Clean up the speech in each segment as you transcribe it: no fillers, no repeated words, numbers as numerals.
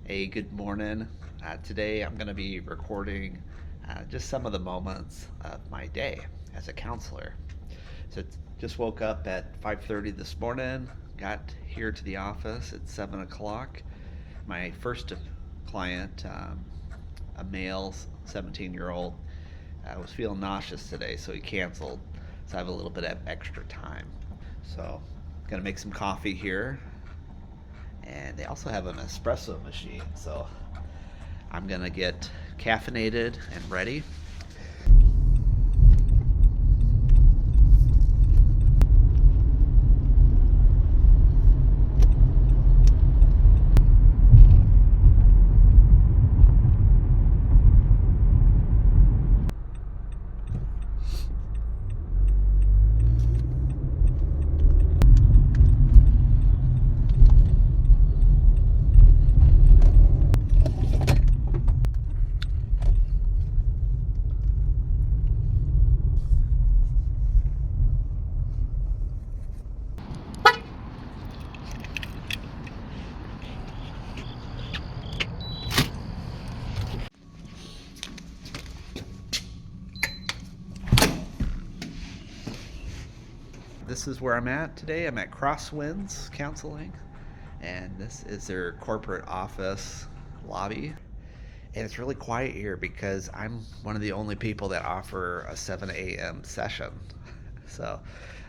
Hey, good morning. Today I'm going to be recording just some of the moments of my day as a counselor. Just woke up at 5:30 this morning, got here to the office at 7 o'clock. My first client, a male 17-year-old, was feeling nauseous today, so he canceled. So I have a little bit of extra time. So, gonna make some coffee here, and they also have an espresso machine, so I'm gonna get caffeinated and ready. This is where I'm at today. I'm at Crosswinds Counseling, and this is their corporate office lobby. And it's really quiet here because I'm one of the only people that offer a 7 a.m. session. So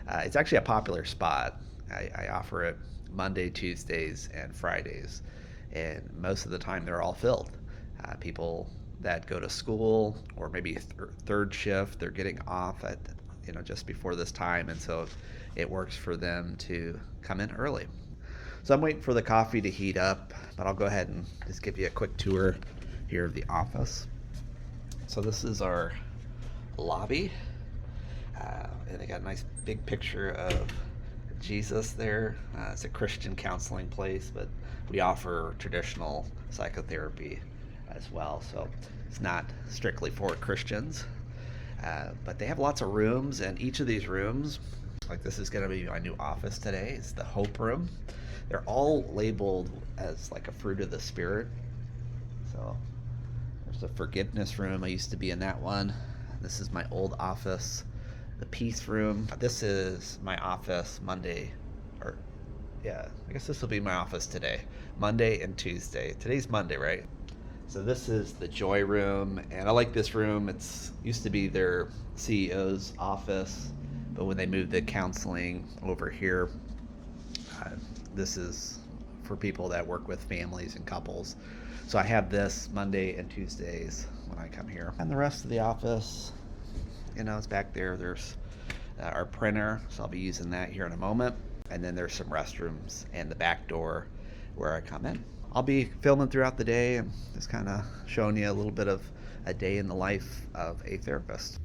it's actually a popular spot. I offer it Monday, Tuesdays, and Fridays. And most of the time they're all filled. People that go to school or maybe third shift, they're getting off at just before this time, and so it works for them to come in early. So I'm waiting for the coffee to heat up, but I'll go ahead and just give you a quick tour here of the office. So this is our lobby, and they got a nice big picture of Jesus there. It's a Christian counseling place, but we offer traditional psychotherapy as well, so it's not strictly for Christians. But they have lots of rooms, and each of these rooms, like this is going to be my new office today, it's the Hope Room. They're all labeled as like a fruit of the Spirit. So there's a forgiveness room. I used to be in that one. This is my old office, the Peace Room. This is my office Monday, or yeah, I guess this will be my office today, Monday and Tuesday. Today's Monday, right? So this is the Joy Room, and I like this room. It's used to be their CEO's office, but when they moved the counseling over here, this is for people that work with families and couples. So I have this Monday and Tuesdays when I come here. And the rest of the office, it's back there. There's our printer, so I'll be using that here in a moment. And then there's some restrooms and the back door where I come in. I'll be filming throughout the day and just kind of showing you a little bit of a day in the life of a therapist.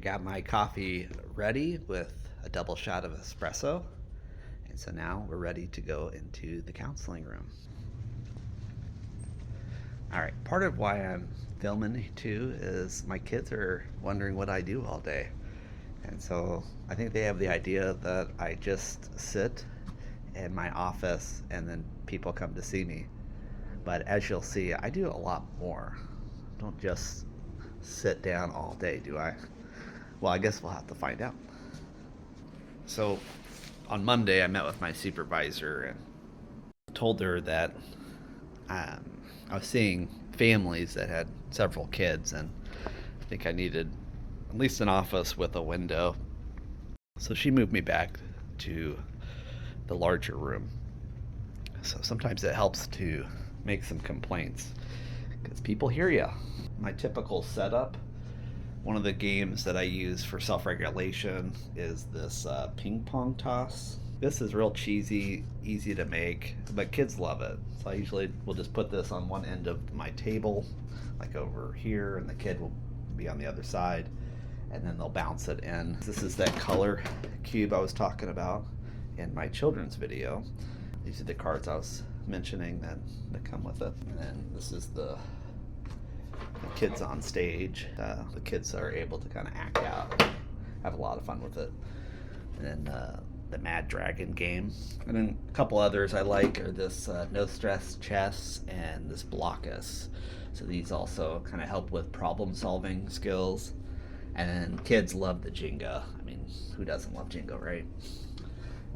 Got my coffee ready with a double shot of espresso, and so now we're ready to go into the counseling room. All right, part of why I'm filming too is my kids are wondering what I do all day, and so I think they have the idea that I just sit in my office and then people come to see me, but as you'll see, I do a lot more. I don't just sit down all day, do I? Well, I guess we'll have to find out. So on Monday, I met with my supervisor and told her that I was seeing families that had several kids, and I think I needed at least an office with a window. So she moved me back to the larger room. So sometimes it helps to make some complaints because people hear you. My typical setup, one of the games that I use for self-regulation is this ping pong toss. This is real cheesy, easy to make, but kids love it. So I usually will just put this on one end of my table, like over here, and the kid will be on the other side, and then they'll bounce it in. This is that color cube I was talking about in my children's video. These are the cards I was mentioning that come with it. And then this is the kids on stage. The kids are able to kind of act out, have a lot of fun with it. And then the Mad Dragon game. And then a couple others I like are this No Stress Chess and this Blockus. So these also kind of help with problem solving skills. And kids love the Jenga. I mean, who doesn't love Jenga, right?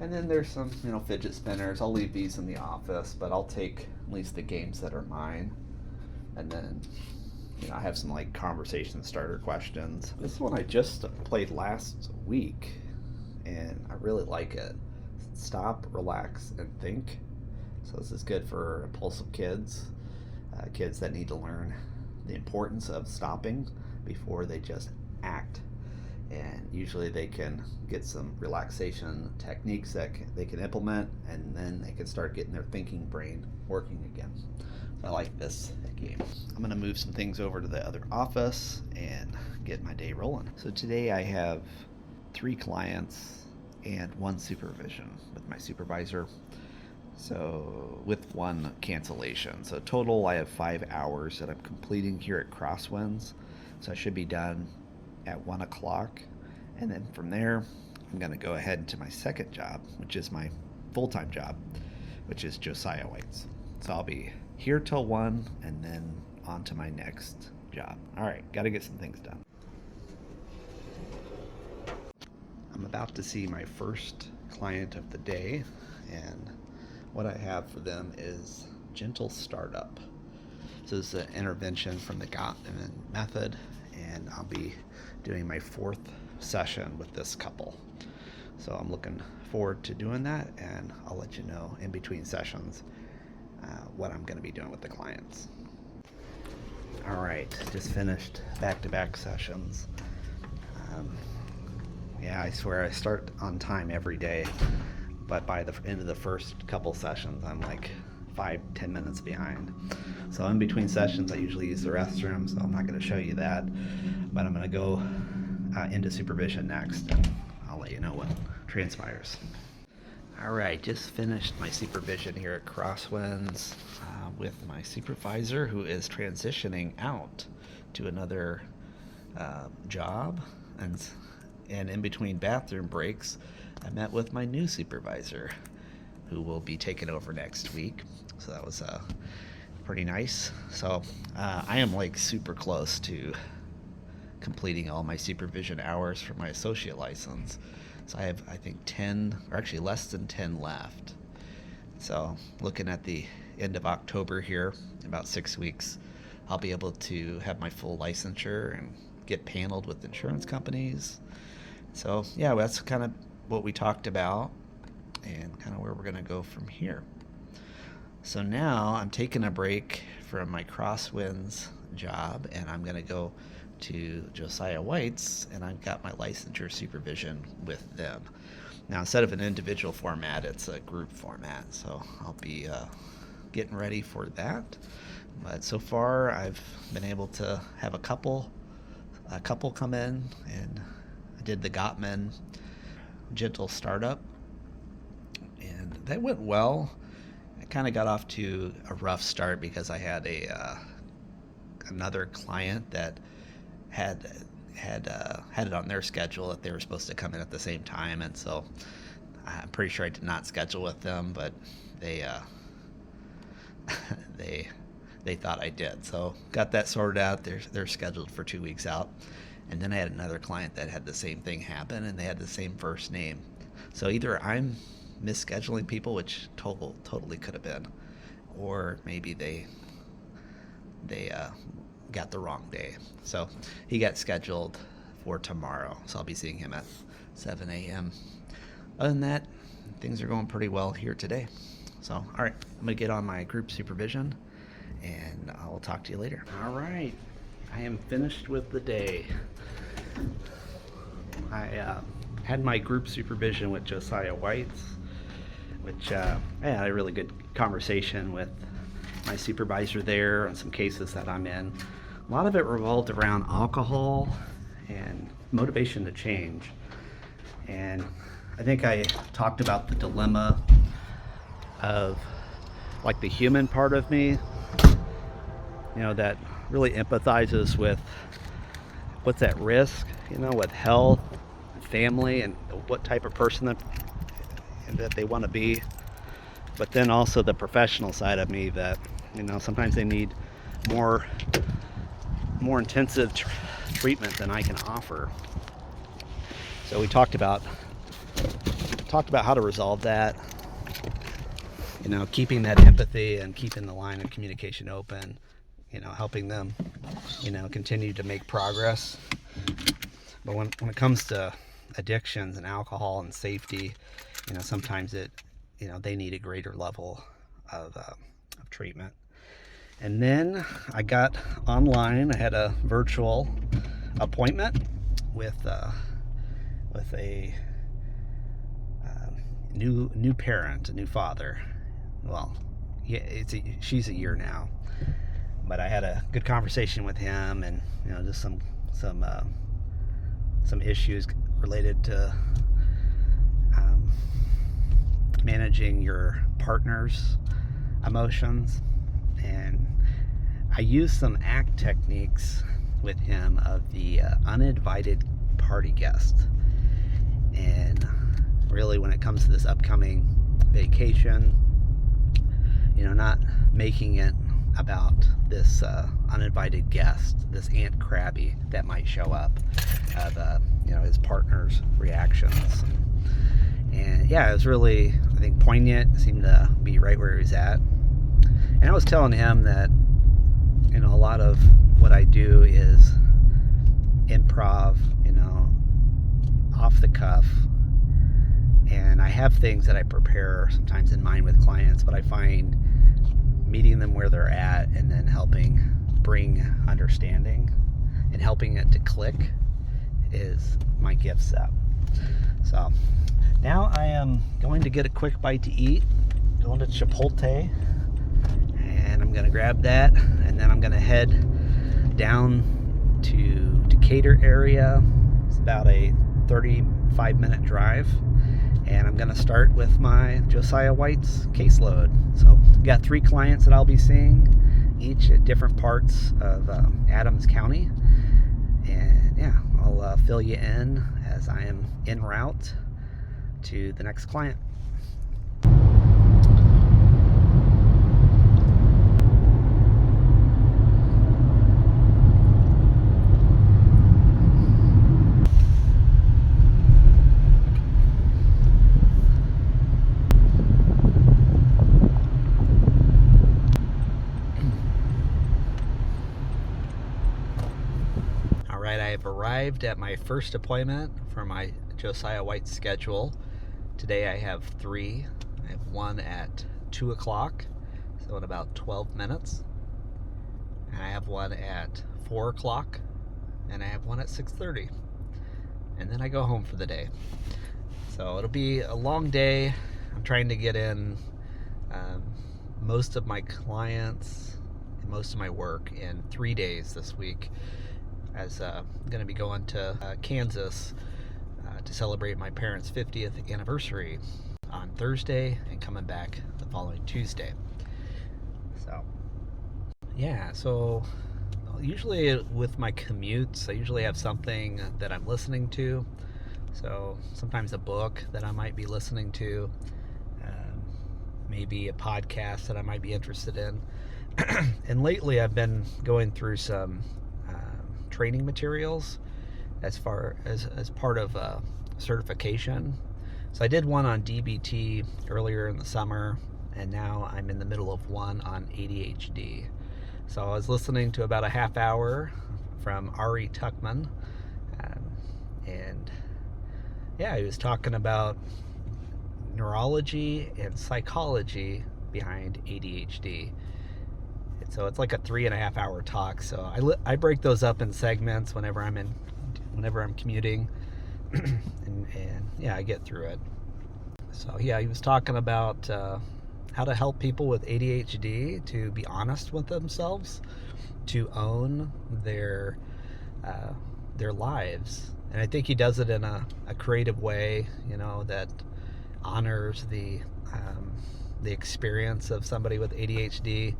And then there's some, fidget spinners. I'll leave these in the office, but I'll take at least the games that are mine. And then, I have some like conversation starter questions. This one I just played last week, and I really like it. Stop, relax, and think. So this is good for impulsive kids, kids that need to learn the importance of stopping before they just act. And usually they can get some relaxation techniques that they can implement, and then they can start getting their thinking brain working again. So I like this game. I'm going to move some things over to the other office and get my day rolling. So today I have 3 clients and 1 supervision with my supervisor. So with 1 cancellation. So total I have 5 hours that I'm completing here at Crosswinds. So I should be done at 1 o'clock, and then from there I'm going to go ahead into my second job, which is my full-time job, which is Josiah White's. So I'll be here till 1 and then on to my next job. All right, got to get some things done. I'm about to see my first client of the day, and what I have for them is gentle startup. So this is an intervention from the Gottman method, and I'll be doing my 4th session with this couple. So I'm looking forward to doing that, and I'll let you know in between sessions what I'm going to be doing with the clients. All right, just finished back-to-back sessions. Yeah, I swear I start on time every day, but by the end of the first couple sessions, I'm like 5-10 minutes behind. So in between sessions, I usually use the restroom, so I'm not going to show you that, but I'm going to go into supervision next, and I'll let you know what transpires. All right, just finished my supervision here at Crosswinds with my supervisor, who is transitioning out to another job, and in between bathroom breaks, I met with my new supervisor, who will be taking over next week. So that was pretty nice. So I am like super close to completing all my supervision hours for my associate license. So I have, I think, 10, or actually less than 10 left. So looking at the end of October here, in about 6 weeks, I'll be able to have my full licensure and get paneled with insurance companies. So yeah, that's kind of what we talked about and kind of where we're going to go from here. So now I'm taking a break from my Crosswinds job, and I'm going to go to Josiah White's, and I've got my licensure supervision with them. Now, instead of an individual format, it's a group format, so I'll be getting ready for that. But so far, I've been able to have a couple come in, and I did the Gottman gentle startup, and that went well. I kind of got off to a rough start because I had another client that had it on their schedule that they were supposed to come in at the same time, and so I'm pretty sure I did not schedule with them, but they thought I did. So got that sorted out. They're scheduled for 2 weeks out. And then I had another client that had the same thing happen, and they had the same first name. So either I'm misscheduling people, which totally could have been, or maybe they got the wrong day. So he got scheduled for tomorrow, so I'll be seeing him at 7 a.m. Other than that, things are going pretty well here today. So, all right, I'm going to get on my group supervision, and I'll talk to you later. All right, I am finished with the day. I had my group supervision with Josiah White's, which I had a really good conversation with my supervisor there on some cases that I'm in. A lot of it revolved around alcohol and motivation to change. And I think I talked about the dilemma of like the human part of me, that really empathizes with what's at risk, with health, family, and what type of person that they want to be. But then also the professional side of me that, sometimes they need more intensive treatment than I can offer. So we talked about how to resolve that, keeping that empathy and keeping the line of communication open, helping them, continue to make progress. But when it comes to addictions and alcohol and safety, sometimes they need a greater level of treatment. And then I got online. I had a virtual appointment with a new parent, a new father. Well, yeah, she's a year now, but I had a good conversation with him, and just some issues related to managing your partner's emotions. And I used some ACT techniques with him of the uninvited party guest. And really, when it comes to this upcoming vacation, not making it about this uninvited guest, this Aunt Crabby that might show up, of his partner's reactions. And yeah, it was really, I think, poignant. It seemed to be right where he was at. And I was telling him that, a lot of what I do is improv, off the cuff. And I have things that I prepare sometimes in mind with clients, but I find meeting them where they're at and then helping bring understanding and helping it to click is my gift set. So now I am going to get a quick bite to eat, going to Chipotle, and I'm going to grab that, and then I'm going to head down to Decatur area. It's about a 35-minute drive, and I'm going to start with my Josiah White's caseload. So I've got 3 clients that I'll be seeing, each at different parts of Adams County. And yeah, I'll fill you in as I am en route to the next client. I have arrived at my first appointment for my Josiah White schedule. Today I have 3. I have one at 2 o'clock, so in about 12 minutes. And I have one at 4 o'clock, and I have one at 6:30. And then I go home for the day. So it'll be a long day. I'm trying to get in most of my clients and most of my work in 3 days this week, as I'm going to be going to Kansas to celebrate my parents' 50th anniversary on Thursday and coming back the following Tuesday. So, yeah, so usually with my commutes, I usually have something that I'm listening to. So sometimes a book that I might be listening to, maybe a podcast that I might be interested in. And lately I've been going through some training materials as part of certification. So I did one on DBT earlier in the summer, and now I'm in the middle of one on ADHD. So I was listening to about a half hour from Ari Tuckman, and yeah, he was talking about neurology and psychology behind ADHD. So it's like a 3.5 hour talk. So I break those up in segments whenever I'm commuting, and yeah, I get through it. So yeah, he was talking about how to help people with ADHD to be honest with themselves, to own their lives. And I think he does it in a creative way, that honors the experience of somebody with ADHD,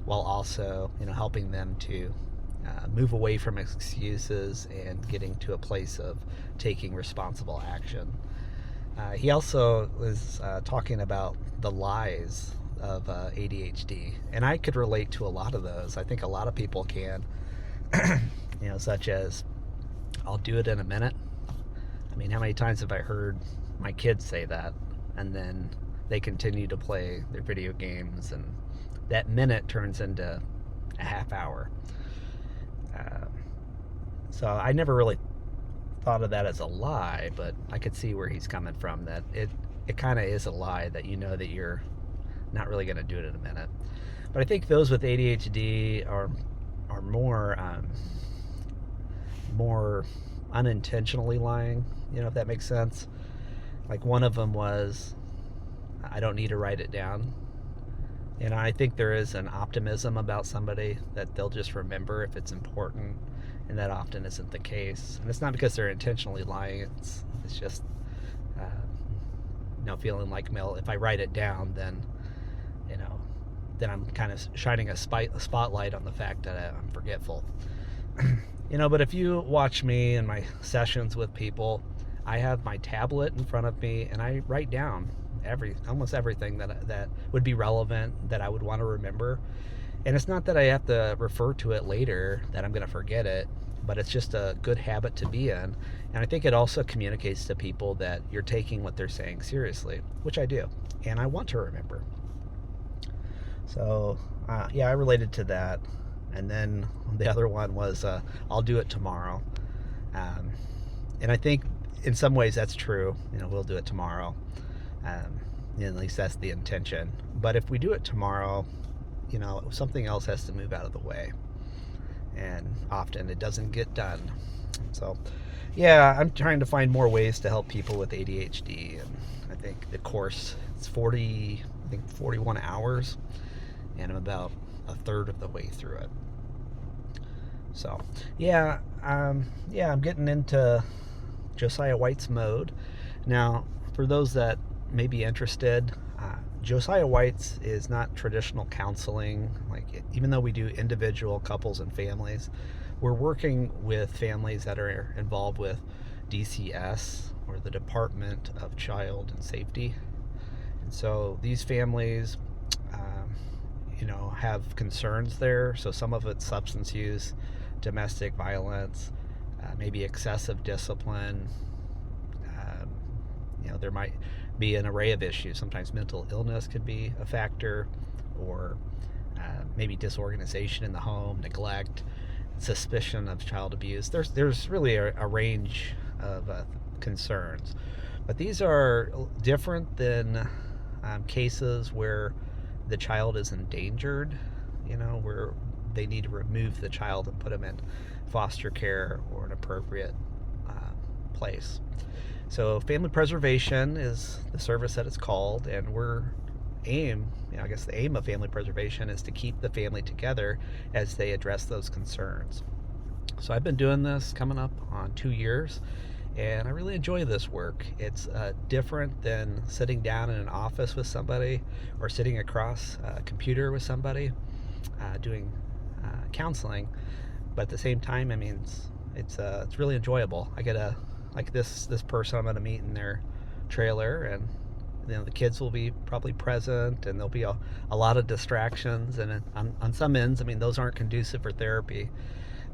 while also helping them to move away from excuses and getting to a place of taking responsible action. He also was talking about the lies of ADHD, and I could relate to a lot of those. I think a lot of people can, such as, I'll do it in a minute. I mean, how many times have I heard my kids say that, and then they continue to play their video games, and that minute turns into a half hour. So I never really thought of that as a lie, but I could see where he's coming from, that it kind of is a lie, that that you're not really going to do it in a minute. But I think those with ADHD are more unintentionally lying, if that makes sense. Like one of them was, I don't need to write it down. And I think there is an optimism about somebody that they'll just remember if it's important, and that often isn't the case. And it's not because they're intentionally lying. It's just feeling like, well, if I write it down, then I'm kind of shining a spotlight on the fact that I'm forgetful. But if you watch me in my sessions with people, I have my tablet in front of me and I write down almost everything that would be relevant, that I would want to remember. And it's not that I have to refer to it later, that I'm going to forget it, but it's just a good habit to be in. And I think it also communicates to people that you're taking what they're saying seriously, which I do, and I want to remember. So I related to that. And then the other one was, I'll do it tomorrow. And I think in some ways that's true. We'll do it tomorrow. At least that's the intention. But if we do it tomorrow, something else has to move out of the way. And often it doesn't get done. So, yeah, I'm trying to find more ways to help people with ADHD. And I think the course, it's 41 hours. And I'm about a third of the way through it. So, I'm getting into Josiah White's mode. Now, for those that may be interested, Josiah White's is not traditional counseling. Even though we do individual couples and families, we're working with families that are involved with DCS, or the Department of Child and Safety. And so these families have concerns there. So some of it's substance use, domestic violence, maybe excessive discipline. There might be an array of issues. Sometimes mental illness could be a factor, or maybe disorganization in the home, neglect, suspicion of child abuse. There's really a range of concerns. But these are different than cases where the child is endangered, where they need to remove the child and put them in foster care or an appropriate place. So family preservation is the service that it's called, and the aim of family preservation is to keep the family together as they address those concerns. So I've been doing this coming up on 2 years, and I really enjoy this work. It's different than sitting down in an office with somebody or sitting across a computer with somebody doing counseling. But at the same time, it's really enjoyable. I get this person I'm going to meet in their trailer, and the kids will be probably present, and there'll be a lot of distractions. And on some ends, those aren't conducive for therapy.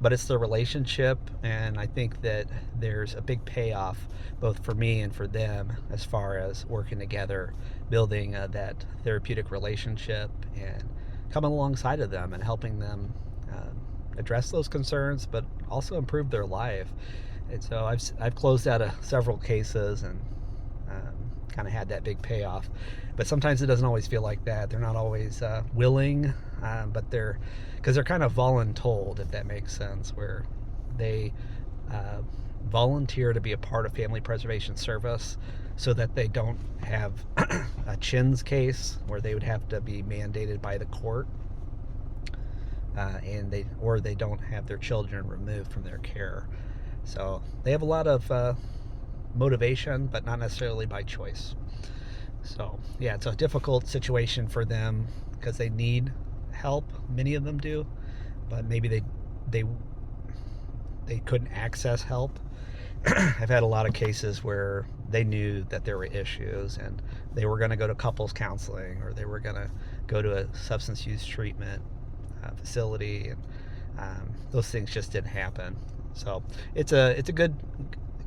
But it's the relationship, and I think that there's a big payoff both for me and for them as far as working together, building that therapeutic relationship, and coming alongside of them and helping them address those concerns, but also improve their life. And so I've closed out several cases and kind of had that big payoff. But sometimes it doesn't always feel like that. They're not always willing, but because they're kind of voluntold, if that makes sense, where they volunteer to be a part of Family Preservation Service so that they don't have a CHINS case where they would have to be mandated by the court, and they don't have their children removed from their care. So they have a lot of motivation, but not necessarily by choice. So yeah, it's a difficult situation for them because they need help. Many of them do, but maybe they couldn't access help. I've had a lot of cases where they knew that there were issues and they were going to go to couples counseling, or they were going to go to a substance use treatment facility, and those things just didn't happen. So it's a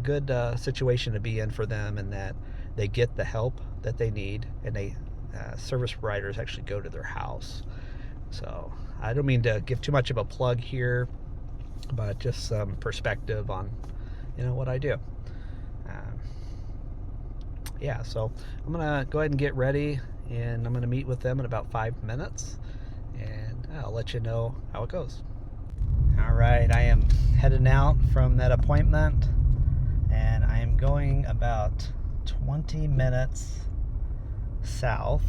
good situation to be in for them, in that they get the help that they need, and they service providers actually go to their house. So I don't mean to give too much of a plug here, but just some perspective on what I do. Yeah, so I'm gonna go ahead and get ready, and I'm gonna meet with them in about 5 minutes, and I'll let you know how it goes. All right, I am heading out from that appointment, and I am going about 20 minutes south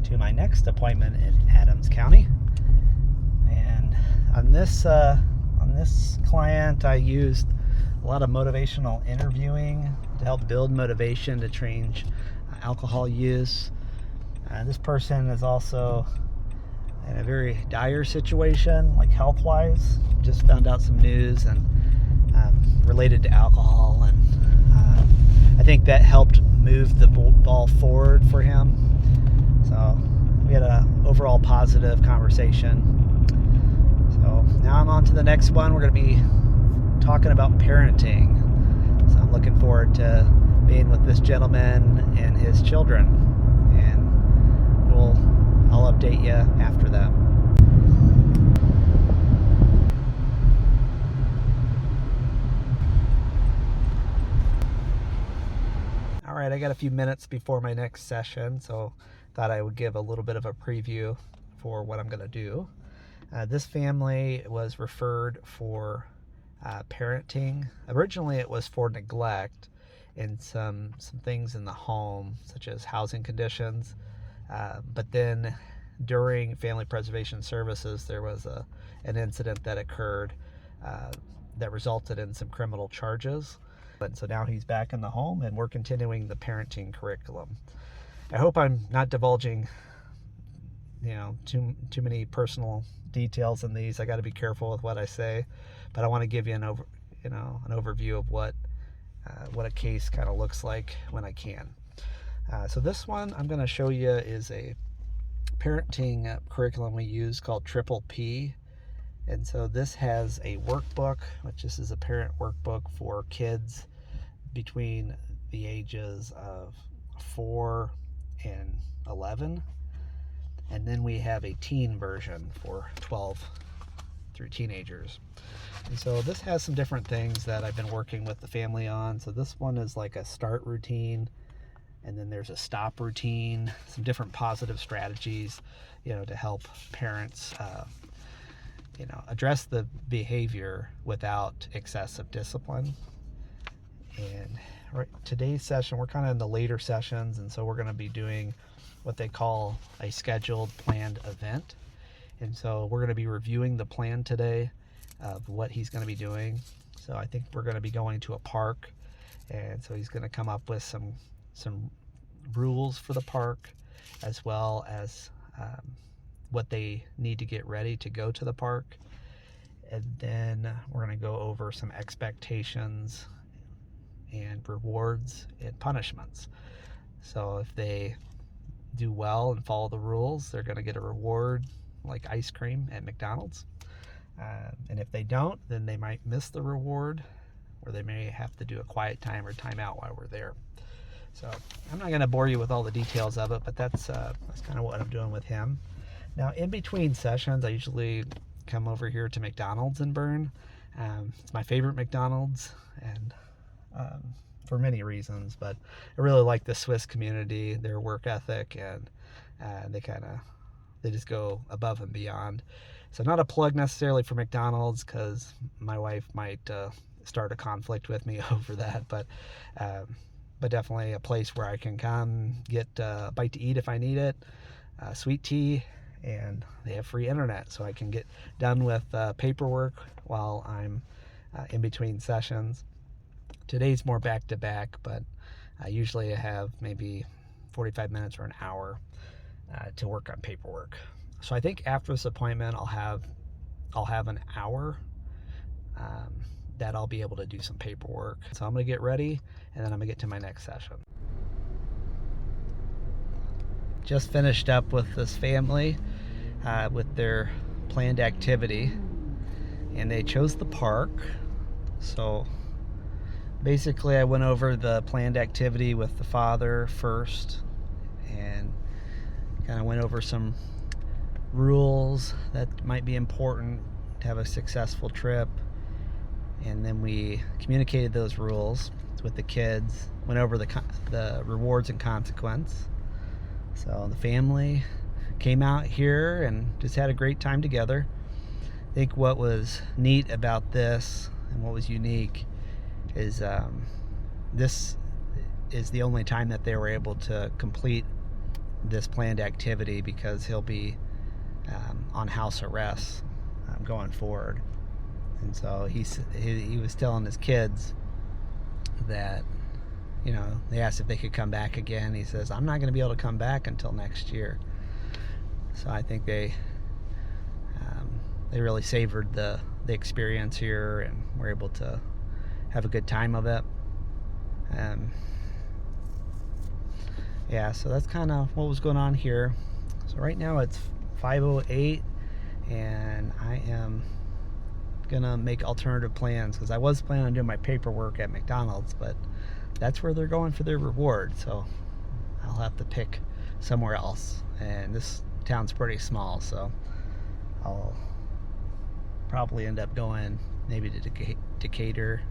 to my next appointment in Adams County. And on this client, I used a lot of motivational interviewing to help build motivation to change alcohol use. This person is also in a very dire situation, like health-wise. Just found out some news and related to alcohol, and I think that helped move the ball forward for him. So we had an overall positive conversation. So now I'm on to the next one. We're going to be talking about parenting. So I'm looking forward to being with this gentleman and his children, and I'll update you after that. All right, I got a few minutes before my next session, so thought I would give a little bit of a preview for what I'm going to do. This family was referred for parenting. Originally, it was for neglect and some things in the home, such as housing conditions. But then during Family Preservation Services, there was an incident that occurred that resulted in some criminal charges. And so now he's back in the home, and we're continuing the parenting curriculum. I hope I'm not divulging, too many personal details in these. I got to be careful with what I say, but I want to give you an overview of what a case kind of looks like when I can. So this one I'm going to show you is a parenting curriculum we use called Triple P. And so this has a workbook, which this is a parent workbook for kids between the ages of 4 and 11. And then we have a teen version for 12 through teenagers. And so this has some different things that I've been working with the family on. So this one is like a start routine, and then there's a stop routine, some different positive strategies, to help parents, address the behavior without excessive discipline. And today's session, we're kind of in the later sessions, and so we're going to be doing what they call a scheduled planned event. And so we're going to be reviewing the plan today of what he's going to be doing. So I think we're going to be going to a park, and so he's going to come up with some rules for the park, as well as what they need to get ready to go to the park. And then we're going to go over some expectations and rewards and punishments. So if they do well and follow the rules, they're going to get a reward like ice cream at McDonald's. And if they don't, then they might miss the reward, or they may have to do a quiet time or timeout while we're there. So I'm not going to bore you with all the details of it, but that's kind of what I'm doing with him. Now, in between sessions, I usually come over here to McDonald's in Bern. It's my favorite McDonald's, and for many reasons, but I really like the Swiss community, their work ethic, and they just go above and beyond. So not a plug necessarily for McDonald's, because my wife might start a conflict with me over that, but definitely a place where I can come get a bite to eat if I need it, sweet tea, and they have free internet, so I can get done with paperwork while I'm in between sessions. Today's more back to back, but usually I have maybe 45 minutes or an hour to work on paperwork. So I think after this appointment, I'll have an hour that I'll be able to do some paperwork. So I'm gonna get ready, and then I'm gonna get to my next session. Just finished up with this family with their planned activity, and they chose the park. So basically I went over the planned activity with the father first and kind of went over some rules that might be important to have a successful trip, and then we communicated those rules with the kids, went over the rewards and consequence. So the family came out here and just had a great time together. I think what was neat about this and what was unique is this is the only time that they were able to complete this planned activity, because he'll be on house arrest going forward. And so he was telling his kids that, you know, they asked if they could come back again. He says, I'm not going to be able to come back until next year. So I think they really savored the experience here and were able to have a good time of it. Yeah, so that's kind of what was going on here. So right now it's 5:08, and I am gonna make alternative plans, because I was planning on doing my paperwork at McDonald's, but that's where they're going for their reward, so I'll have to pick somewhere else. And this town's pretty small, so I'll probably end up going maybe to Decatur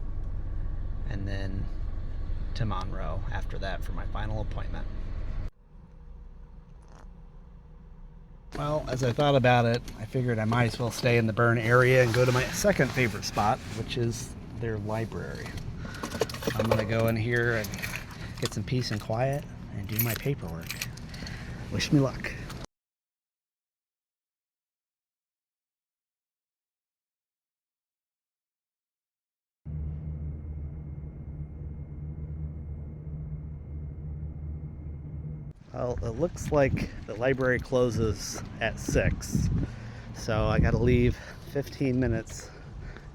and then to Monroe after that for my final appointment. Well, as I thought about it, I figured I might as well stay in the Bern area and go to my second favorite spot, which is their library. I'm going to go in here and get some peace and quiet and do my paperwork. Wish me luck. Well, it looks like the library closes at 6, so I got to leave 15 minutes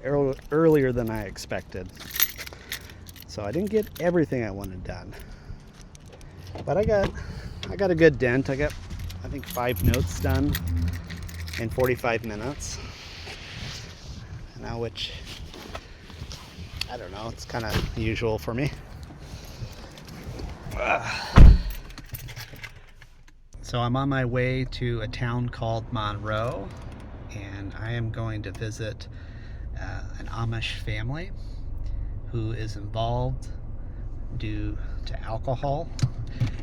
earlier than I expected. So I didn't get everything I wanted done, but I got a good dent. I got, I think, 5 notes done in 45 minutes. Now, which, I don't know, it's kind of usual for me. So I'm on my way to a town called Monroe, and I am going to visit an Amish family who is involved due to alcohol.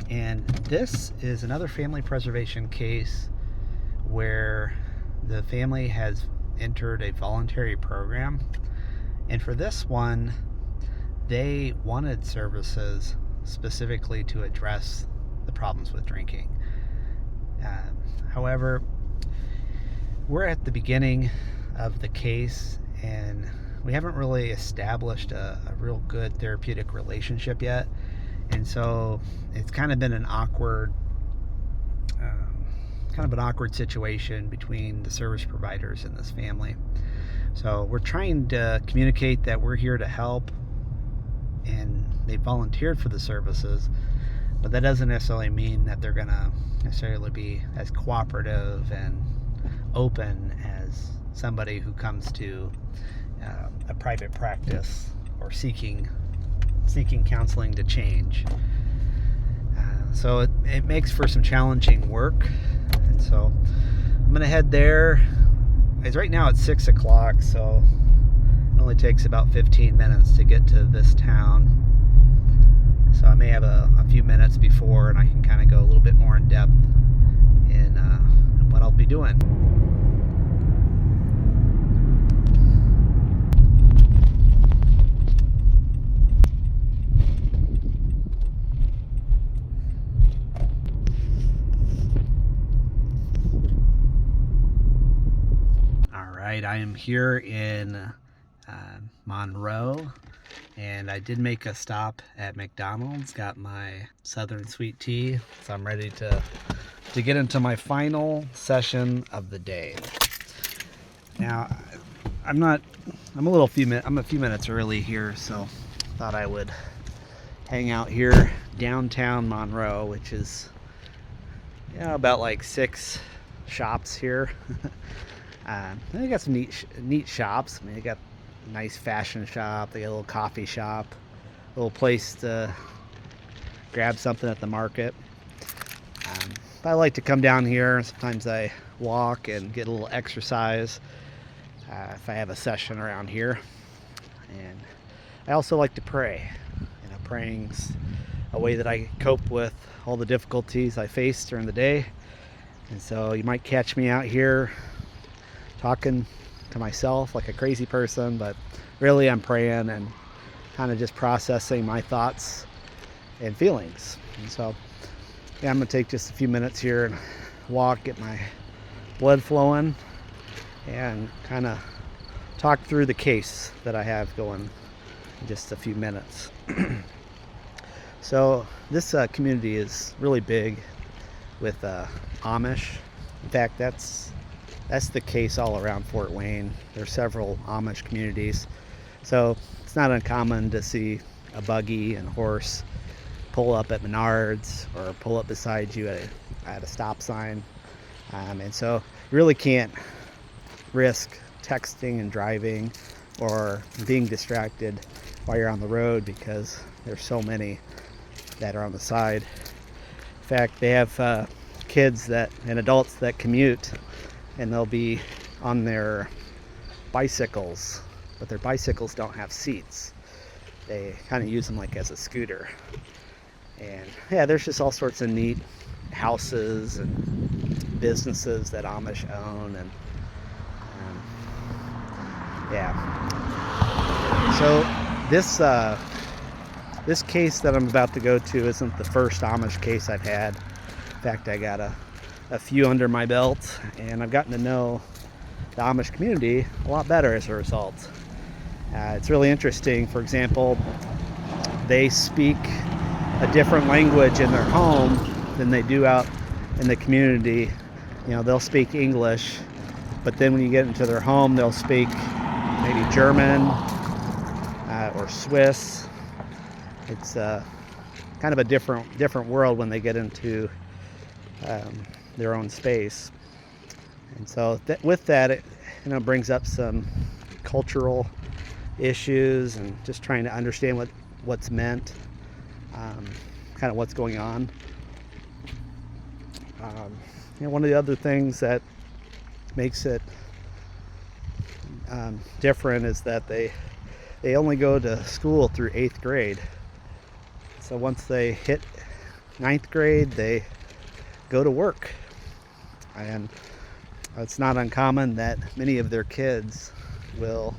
And this is another family preservation case where the family has entered a voluntary program. And for this one, they wanted services specifically to address the problems with drinking. However, we're at the beginning of the case, and we haven't really established a real good therapeutic relationship yet. And so it's kind of been an awkward situation between the service providers and this family. So we're trying to communicate that we're here to help, and they volunteered for the services, but that doesn't necessarily mean that they're gonna necessarily be as cooperative and open as somebody who comes to a private practice or seeking counseling to change. So it makes for some challenging work, and so I'm gonna head there. It's right now it's 6 o'clock, so it only takes about 15 minutes to get to this town. So I may have a few minutes before, and I can kind of go a little bit more in depth in what I'll be doing. I am here in Monroe, and I did make a stop at McDonald's, got my Southern Sweet Tea, so I'm ready to get into my final session of the day. Now, I'm a few minutes early here, so thought I would hang out here downtown Monroe, which is about like 6 shops here. They got some neat shops. I mean, they got a nice fashion shop, they got a little coffee shop, a little place to grab something at the market. I like to come down here. Sometimes I walk and get a little exercise if I have a session around here. And I also like to pray. Praying's a way that I cope with all the difficulties I face during the day. And so you might catch me out here talking to myself like a crazy person, but really I'm praying and kind of just processing my thoughts and feelings. And so I'm gonna take just a few minutes here and walk, get my blood flowing, and kind of talk through the case that I have going in just a few minutes. So this community is really big with Amish. In fact, that's the case all around Fort Wayne. There's several Amish communities, so it's not uncommon to see a buggy and horse pull up at Menards or pull up beside you at a stop sign, and so you really can't risk texting and driving or being distracted while you're on the road, because there's so many that are on the side. In fact, they have kids and adults that commute, and they'll be on their bicycles, but their bicycles don't have seats. They kind of use them like as a scooter. And there's just all sorts of neat houses and businesses that Amish own, and so this case that I'm about to go to isn't the first Amish case I've had. In fact, I got a few under my belt, and I've gotten to know the Amish community a lot better as a result. It's really interesting. For example, they speak a different language in their home than they do out in the community. They'll speak English, but then when you get into their home, they'll speak maybe German or Swiss. It's kind of a different world when they get into their own space. And so with that, it brings up some cultural issues and just trying to understand what's meant, kind of what's going on. One of the other things that makes it different is that they only go to school through 8th grade. So once they hit 9th grade, they go to work. And it's not uncommon that many of their kids will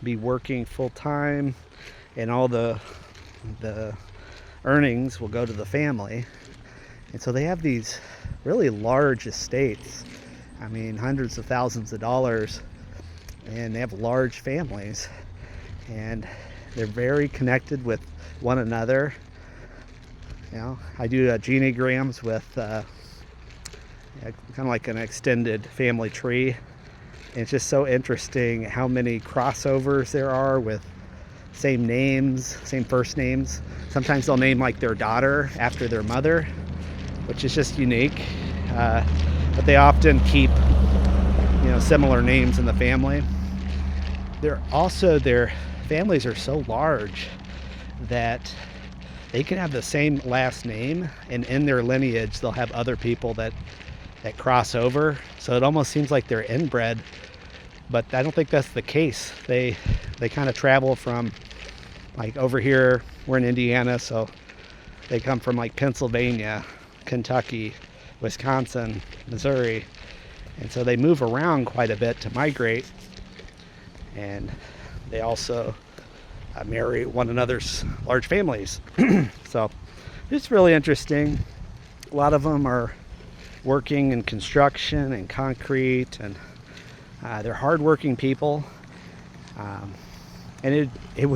be working full time, and all the earnings will go to the family. And so they have these really large estates. I mean, hundreds of thousands of dollars, and they have large families, and they're very connected with one another. I do genegrams with kind of like an extended family tree. And it's just so interesting how many crossovers there are with same names, same first names. Sometimes they'll name like their daughter after their mother, which is just unique. But they often keep similar names in the family. Their families are so large that they can have the same last name, and in their lineage they'll have other people that cross over. So it almost seems like they're inbred, but I don't think that's the case. They kind of travel from, like, over here we're in Indiana, so they come from like Pennsylvania, Kentucky, Wisconsin, Missouri, and so they move around quite a bit to migrate. And they also marry one another's large families. So it's really interesting. A lot of them are working in construction and concrete and They're hardworking people, and it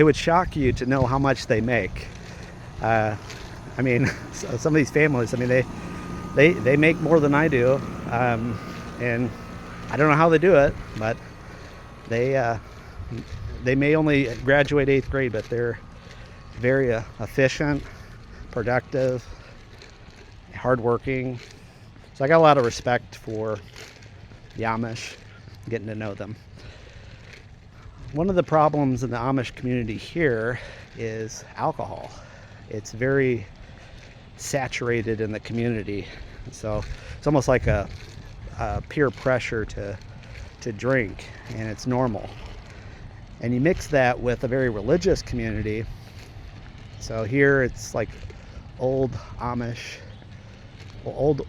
would shock you to know how much they make. I mean, some of these families, I mean, they make more than I do, and I don't know how they do it, but they may only graduate 8th grade, but they're very efficient, productive, hardworking. So I got a lot of respect for the Amish, getting to know them. One of the problems in the Amish community here is alcohol. It's very saturated in the community, so it's almost like a peer pressure to drink, and it's normal. And you mix that with a very religious community. So here it's like old Amish, old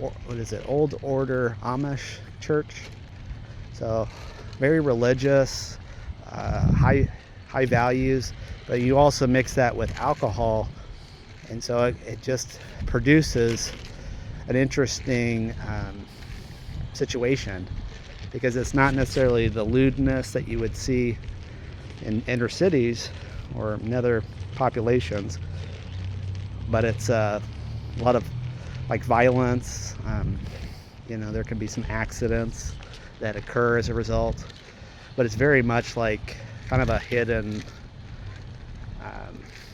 order Amish church. So very religious, high values, but you also mix that with alcohol, and so it just produces an interesting situation, because it's not necessarily the lewdness that you would see in inner cities or in other populations, but it's a lot of like violence. There can be some accidents that occur as a result, but it's very much like kind of a hidden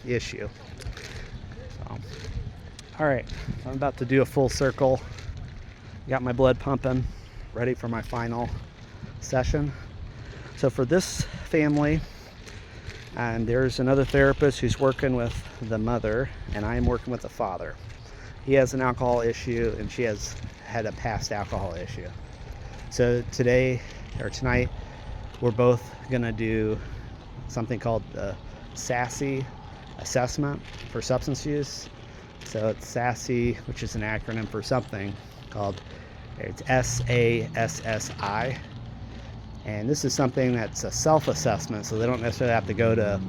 issue. So, all right, I'm about to do a full circle. Got my blood pumping, ready for my final session. So for this family, and there's another therapist who's working with the mother, and I'm working with the father. He has an alcohol issue, and she has had a past alcohol issue. So tonight, we're both gonna do something called the SASSY assessment for substance use. So it's SASSY, which is an acronym for something called, it's SASSI. And this is something that's a self-assessment, so they don't necessarily have to go to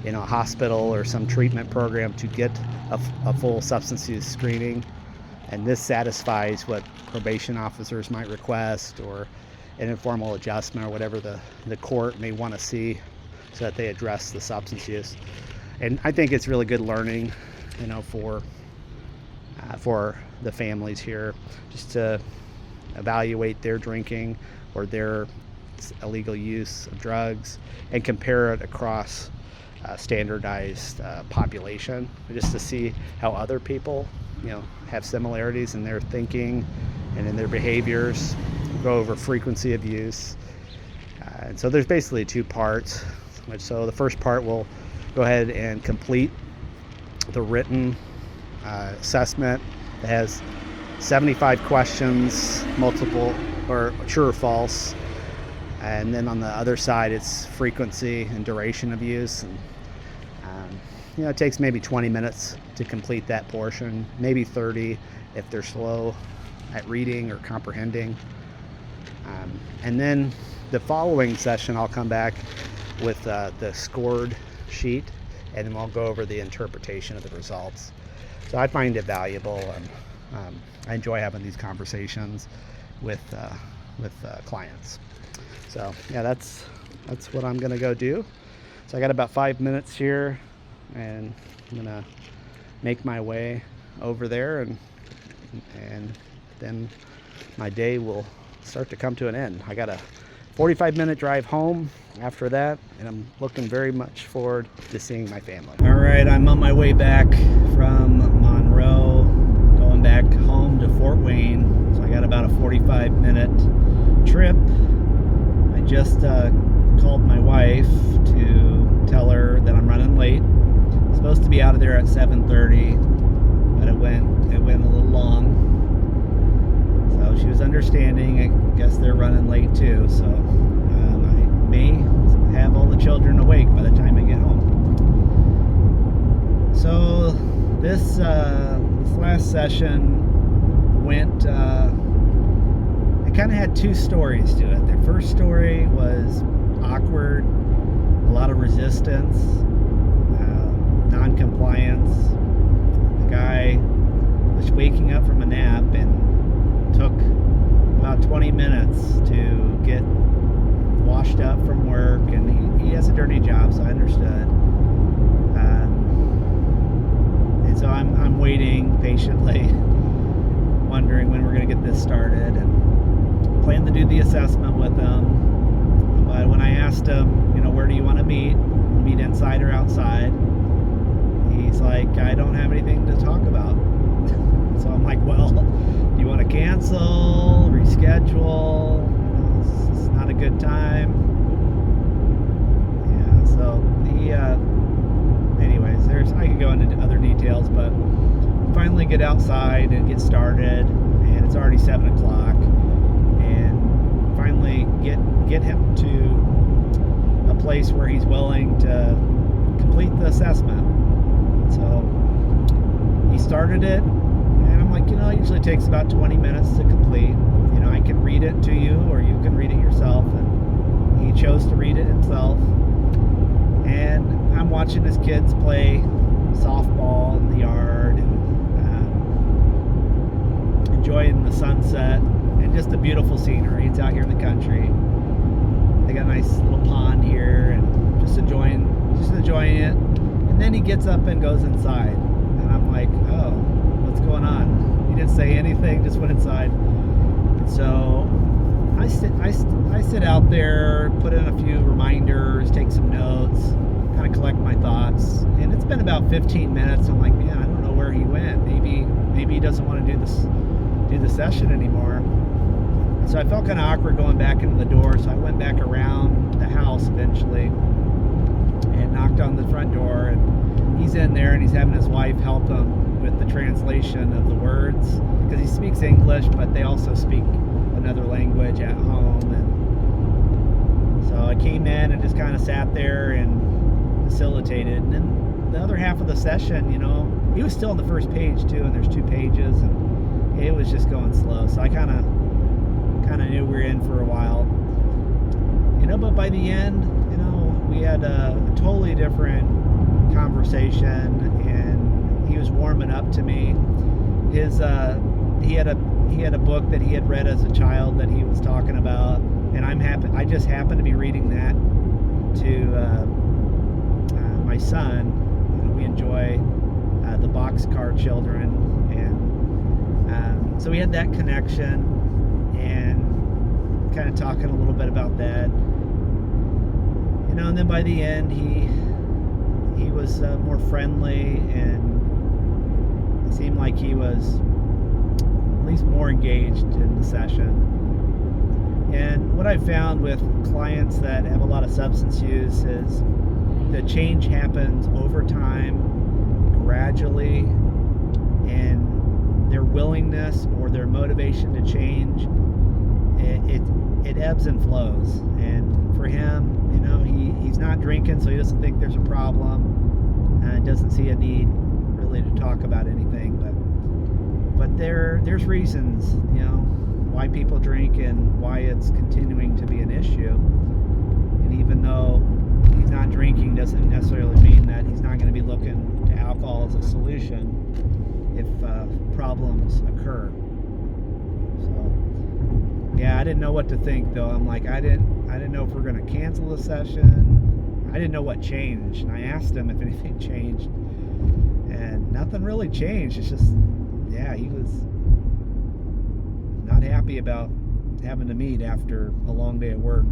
a hospital or some treatment program to get a full substance use screening. And this satisfies what probation officers might request, or an informal adjustment, or whatever the court may want to see, so that they address the substance use. And I think it's really good learning, for the families here, just to evaluate their drinking or their illegal use of drugs and compare it across standardized population, just to see how other people have similarities in their thinking and in their behaviors. Go over frequency of use, and so there's basically 2 parts. So the first part, we'll go ahead and complete the written assessment. It has 75 questions, multiple or true or false. And then on the other side, it's frequency and duration of use. And it takes maybe 20 minutes to complete that portion, maybe 30 if they're slow at reading or comprehending. And then the following session, I'll come back with the scored sheet, and then we'll go over the interpretation of the results. So I find it valuable, and I enjoy having these conversations with clients. So yeah, that's what I'm gonna go do. So I got about 5 minutes here, and I'm gonna make my way over there, and then my day will start to come to an end. I got a 45-minute drive home after that, and I'm looking very much forward to seeing my family. All right, I'm on my way back from Monroe, going back home to Fort Wayne. So I got about a 45-minute trip. I just called my wife to tell her that I'm running late. I'm supposed to be out of there at 7:30, but it went a little long. So she was understanding. I guess they're running late too, so I may have all the children awake by the time I get home. So this last session went, it kind of had 2 stories to it. The first story was awkward, a lot of resistance, non-compliance. The guy was waking up from a nap and took about 20 minutes to get washed up from work, and he has a dirty job, so I understood. And so I'm waiting patiently, wondering when we're going to get this started, and plan to do the assessment with him. But when I asked him, where do you want to meet inside or outside, he's like, I don't have anything to talk about. So I'm like, well, do you want to cancel, reschedule? It's not a good time. Yeah, so anyways, I could go into other details, but finally get outside and get started, and it's already 7 o'clock, and finally get him to a place where he's willing to complete the assessment. So he started it, and I'm like, it usually takes about 20 minutes to complete. I can read it to you, or you can read it yourself, and he chose to read it himself. And I'm watching his kids play softball in the yard, and enjoying the sunset and just the beautiful scenery. It's out here in the country. They got a nice little pond here, and just enjoying it. And then he gets up and goes inside, and I'm like, oh, what's going on? He didn't say anything, just went inside. And so I sit out there, put in a few reminders, take some notes, kind of collect my thoughts. And it's been about 15 minutes. I'm like, man, I don't know where he went. Maybe he doesn't want to do the session anymore. So I felt kind of awkward going back into the door. So I went back around the house eventually and knocked on the front door. And he's in there, and he's having his wife help him with the translation of the words, because he speaks English, but they also speak another language at home. And so I came in and just kind of sat there and facilitated. And then the other half of the session, he was still on the first page too, and there's 2 pages, and it was just going slow. So I kind of knew we were in for a while. But by the end, we had a totally different conversation, and he was warming up to me. He had a book that he had read as a child that he was talking about, and I just happened to be reading that to my son. We enjoy the Boxcar Children, and so we had that connection, and kind of talking a little bit about that. And then by the end, he was more friendly, and it seemed like he was at least more engaged in the session. And what I found with clients that have a lot of substance use is the change happens over time, gradually, and their willingness or their motivation to change, it ebbs and flows. And for him, he's not drinking, so he doesn't think there's a problem, and doesn't see a need really to talk about anything. But there's reasons, why people drink and why it's continuing to be an issue. And even though he's not drinking, doesn't necessarily mean that he's not going to be looking to alcohol as a solution if problems occur. So yeah, I didn't know what to think, though. I'm like, I didn't know if we're going to cancel the session. I didn't know what changed, and I asked him if anything changed, and nothing really changed. It's just, he was not happy about having to meet after a long day at work.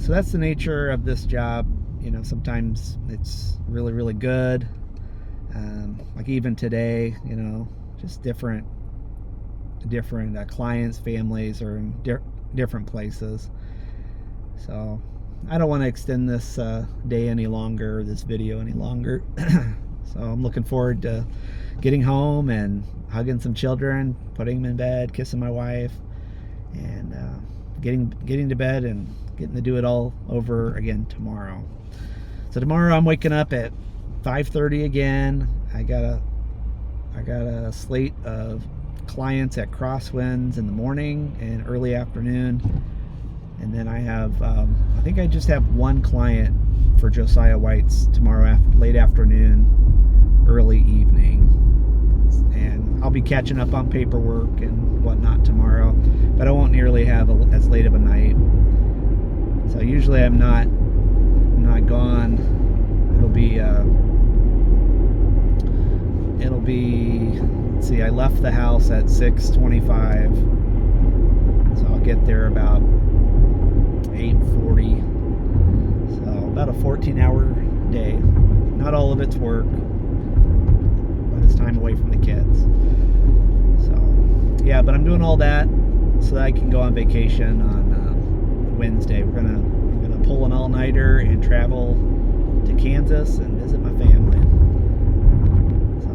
So that's the nature of this job. Sometimes it's really, really good. Like even today, just different clients, families are in different places. So I don't want to extend this day any longer, this video any longer. So I'm looking forward to getting home and hugging some children, putting them in bed, kissing my wife, and getting to bed and getting to do it all over again tomorrow. So tomorrow I'm waking up at 5:30 again. I got a slate of clients at Crosswinds in the morning and early afternoon, and then I have I think I just have one client for Josiah White's tomorrow late afternoon, early evening. and I'll be catching up on paperwork and whatnot tomorrow, but I won't nearly have as late of a night. So usually I'm not gone. It'll be let's see, I left the house at 6:25, so I'll get there about 8:40. So about a 14-hour day. Not all of it's work, but it's time away from the kids. So yeah, but I'm doing all that so that I can go on vacation on Wednesday. We're gonna pull an all-nighter and travel to Kansas and visit my family. So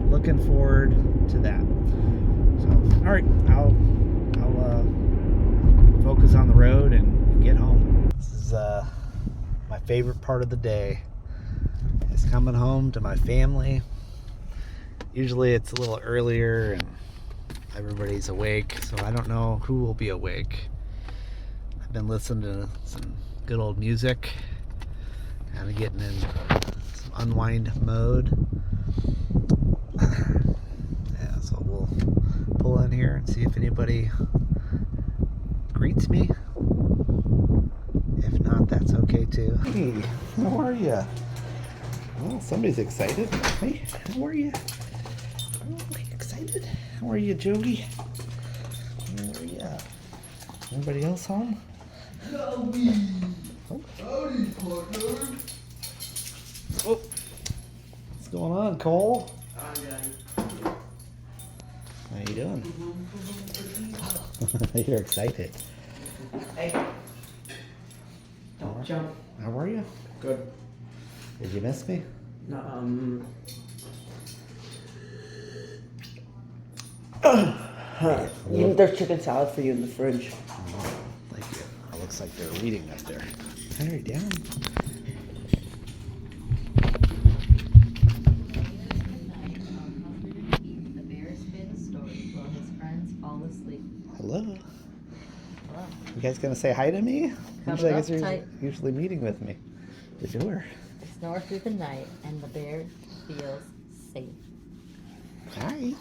looking forward to that. So all right, I'll focus on the road and get home. This is my favorite part of the day. Is coming home to my family. Usually it's a little earlier and everybody's awake, so I don't know who will be awake. I've been listening to some good old music, kind of getting in some unwind mode. Yeah, so we'll pull in here and see if anybody greets me. If not, that's okay too. Hey, how are you? Well, somebody's excited. Hey, how are you? Oh, excited? How are you, Joey? How are you? Anybody else home? Howdy. Oh. Howdy, partner. Oh. What's going on, Cole? Hi, Daddy. How you doing? You're excited. Hey. Don't jump. How are you? Good. Did you miss me? No, there's chicken salad for you in the fridge. Oh, thank you. It looks like they're reading up there. Hurry down. The bear spins stories while his friends fall asleep. Hello. Hello. You guys gonna say hi to me? Coming Usually, I up guess you're tight. usually meeting with me. The door. They snore through the night, and the bear feels safe. Hi.